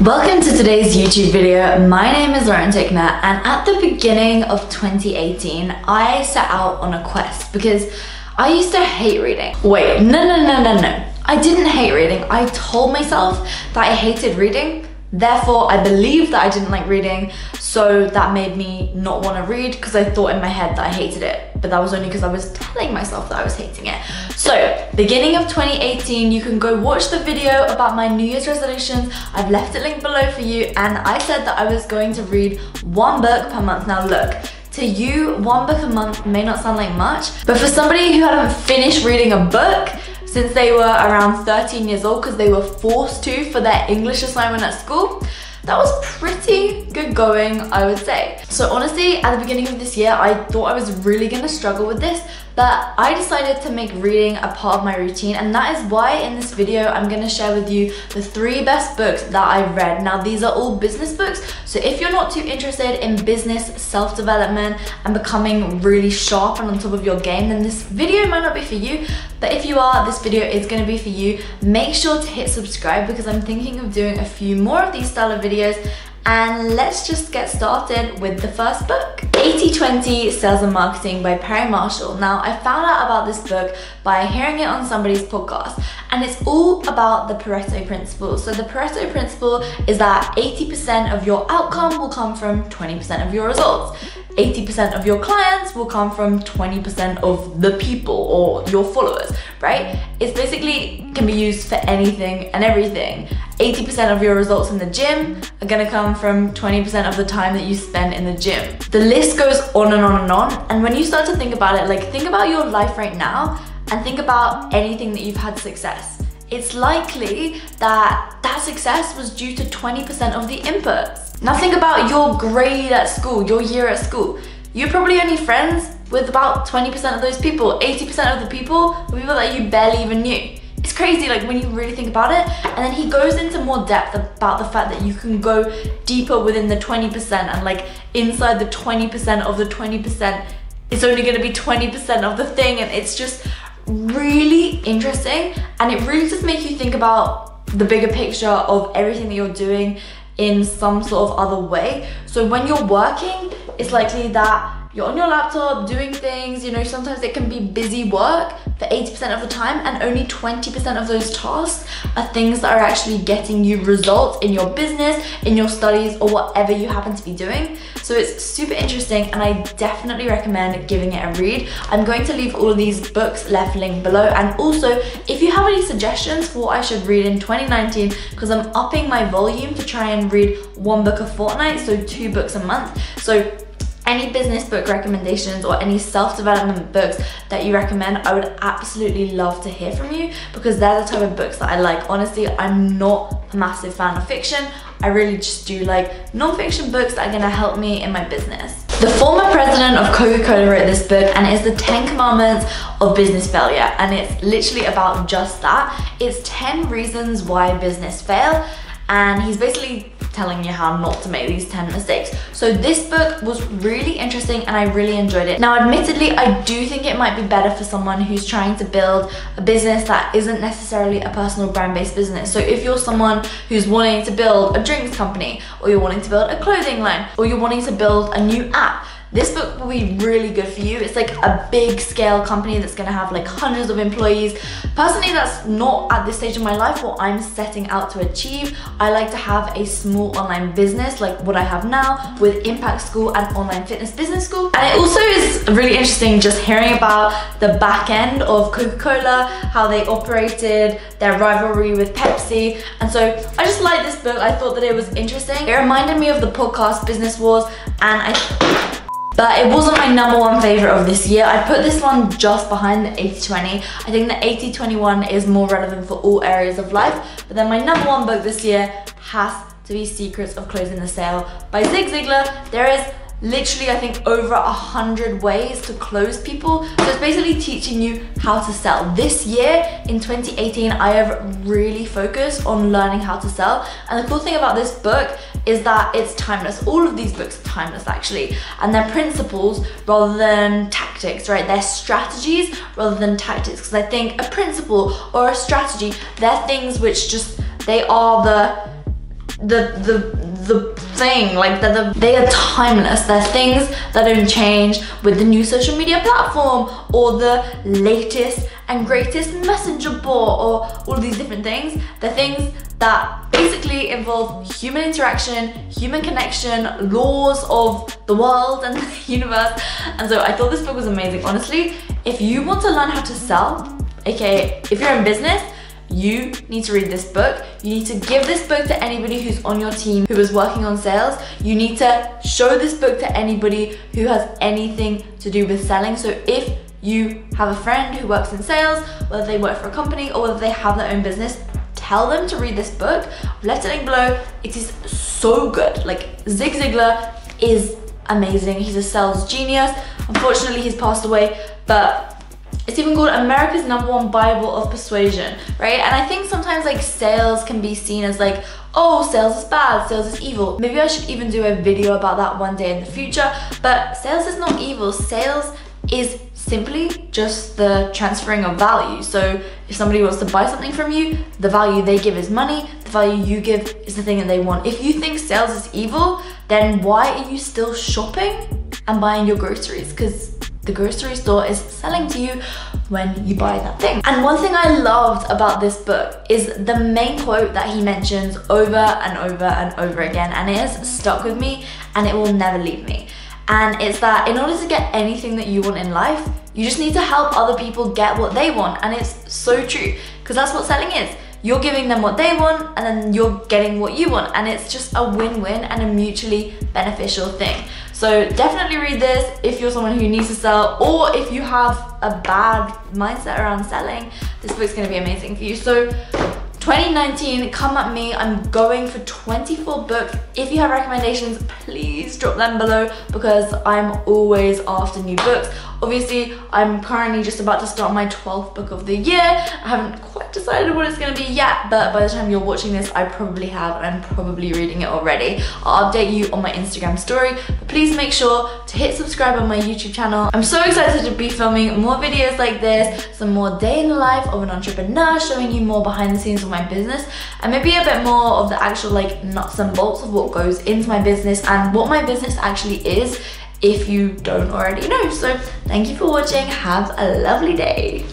Welcome to today's YouTube video. My name is Tickner, and at the beginning of 2018, I set out on a quest because I used to hate reading. Wait, no. I didn't hate reading. I told myself that I hated reading. Therefore, I believed that I didn't like reading, so that made me not want to read because I thought in my head that I hated it. But that was only because I was telling myself that I was hating it. So, beginning of 2018, you can go watch the video about my New Year's resolutions. I've left it linked below for you, and I said that I was going to read one book per month. Now look, to you, one book a month may not sound like much, but for somebody who hadn't finished reading a book since they were around 13 years old because they were forced to for their English assignment at school, that was pretty good going, I would say. So honestly, at the beginning of this year, I thought I was really gonna struggle with this, but I decided to make reading a part of my routine, and that is why in this video, I'm gonna share with you the 3 best books that I've read. Now, these are all business books, so if you're not too interested in business, self-development, and becoming really sharp and on top of your game, then this video might not be for you. But if you are, this video is gonna be for you. Make sure to hit subscribe because I'm thinking of doing a few more of these style of videos. And let's just get started with the first book. 80-20 Sales and Marketing by Perry Marshall. Now, I found out about this book by hearing it on somebody's podcast, and it's all about the Pareto Principle. So the Pareto Principle is that 80% of your outcome will come from 20% of your results. 80% of your clients will come from 20% of the people or your followers, right? It's basically can be used for anything and everything. 80% of your results in the gym are gonna come from 20% of the time that you spend in the gym. The list goes on and on and on. And when you start to think about it, like think about your life right now and think about anything that you've had success. It's likely that that success was due to 20% of the inputs. Now think about your grade at school, your year at school. You're probably only friends with about 20% of those people. 80% of the people were people that you barely even knew. It's crazy, like when you really think about it. And then he goes into more depth about the fact that you can go deeper within the 20% and like inside the 20% of the 20%, it's only gonna be 20% of the thing. And it's just really interesting. And it really just makes you think about the bigger picture of everything that you're doing in some sort of other way. So when you're working, it's likely that you're on your laptop doing things, you know, sometimes it can be busy work for 80% of the time, and only 20% of those tasks are things that are actually getting you results in your business, in your studies, or whatever you happen to be doing. So it's super interesting, and I definitely recommend giving it a read. I'm going to leave all of these books left linked below, and also if you have any suggestions for what I should read in 2019, because I'm upping my volume to try and read 1 book a fortnight, so 2 books a month. So any business book recommendations or any self-development books that you recommend, I would absolutely love to hear from you because they're the type of books that I like. Honestly, I'm not a massive fan of fiction. I really just do like non-fiction books that are gonna help me in my business. The former president of Coca-Cola wrote this book, and it's the 10 commandments of business failure. And it's literally about just that. It's 10 reasons why business fail. And he's basically telling you how not to make these 10 mistakes. So this book was really interesting and I really enjoyed it. Now, admittedly, I do think it might be better for someone who's trying to build a business that isn't necessarily a personal brand-based business. So if you're someone who's wanting to build a drinks company, or you're wanting to build a clothing line, or you're wanting to build a new app, this book will be really good for you. It's like a big scale company that's gonna have like hundreds of employees. Personally, that's not at this stage of my life what I'm setting out to achieve. I like to have a small online business like what I have now with Impact School and Online Fitness Business School. And it also is really interesting just hearing about the back end of Coca-Cola, how they operated, their rivalry with Pepsi. And so I just like this book. I thought that it was interesting. It reminded me of the podcast Business Wars, and but it wasn't my #1 favorite of this year. I put this one just behind the 80-20. I think the 80-20 one is more relevant for all areas of life. But then my #1 book this year has to be Secrets of Closing the Sale by Zig Ziglar. There is literally, I think, over 100 ways to close people. So it's basically teaching you how to sell. This year, in 2018, I have really focused on learning how to sell. And the cool thing about this book is that it's timeless. All of these books are timeless, actually. And they're principles rather than tactics, right? They're strategies rather than tactics. Because I think a principle or a strategy, they're things which just, they are the the thing, like they are timeless. They're things that don't change with the new social media platform or the latest and greatest messenger bot or all of these different things. They're things that basically involve human interaction, human connection, laws of the world and the universe. And so I thought this book was amazing. Honestly, if you want to learn how to sell, aka if you're in business, you need to read this book. You need to give this book to anybody who's on your team who is working on sales. You need to show this book to anybody who has anything to do with selling. So if you have a friend who works in sales, whether they work for a company or whether they have their own business, tell them to read this book. I've left a link below. It is so good. Like, Zig Ziglar is amazing. He's a sales genius. Unfortunately, he's passed away, but it's even called America's #1 Bible of Persuasion, right? And I think sometimes like sales can be seen as like, oh, sales is bad, sales is evil. Maybe I should even do a video about that one day in the future, but sales is not evil. Sales is simply just the transferring of value. So if somebody wants to buy something from you, the value they give is money, the value you give is the thing that they want. If you think sales is evil, then why are you still shopping and buying your groceries? Because the grocery store is selling to you when you buy that thing. And one thing I loved about this book is the main quote that he mentions over and over and over again, and it has stuck with me and it will never leave me. And it's that in order to get anything that you want in life, you just need to help other people get what they want. And it's so true, because that's what selling is. You're giving them what they want and then you're getting what you want, and it's just a win-win and a mutually beneficial thing. So definitely read this if you're someone who needs to sell, or if you have a bad mindset around selling, this book's gonna be amazing for you. So 2019, come at me. I'm going for 24 books. If you have recommendations, please drop them below, because I'm always after new books. Obviously, I'm currently just about to start my 12th book of the year. I haven't quite decided what it's gonna be yet, but by the time you're watching this, I probably have, and I'm probably reading it already. I'll update you on my Instagram story, but please make sure to hit subscribe on my YouTube channel. I'm so excited to be filming more videos like this, some more day in the life of an entrepreneur, showing you more behind the scenes of my business, and maybe a bit more of the actual like nuts and bolts of what goes into my business and what my business actually is, if you don't already know. So thank you for watching. Have a lovely day.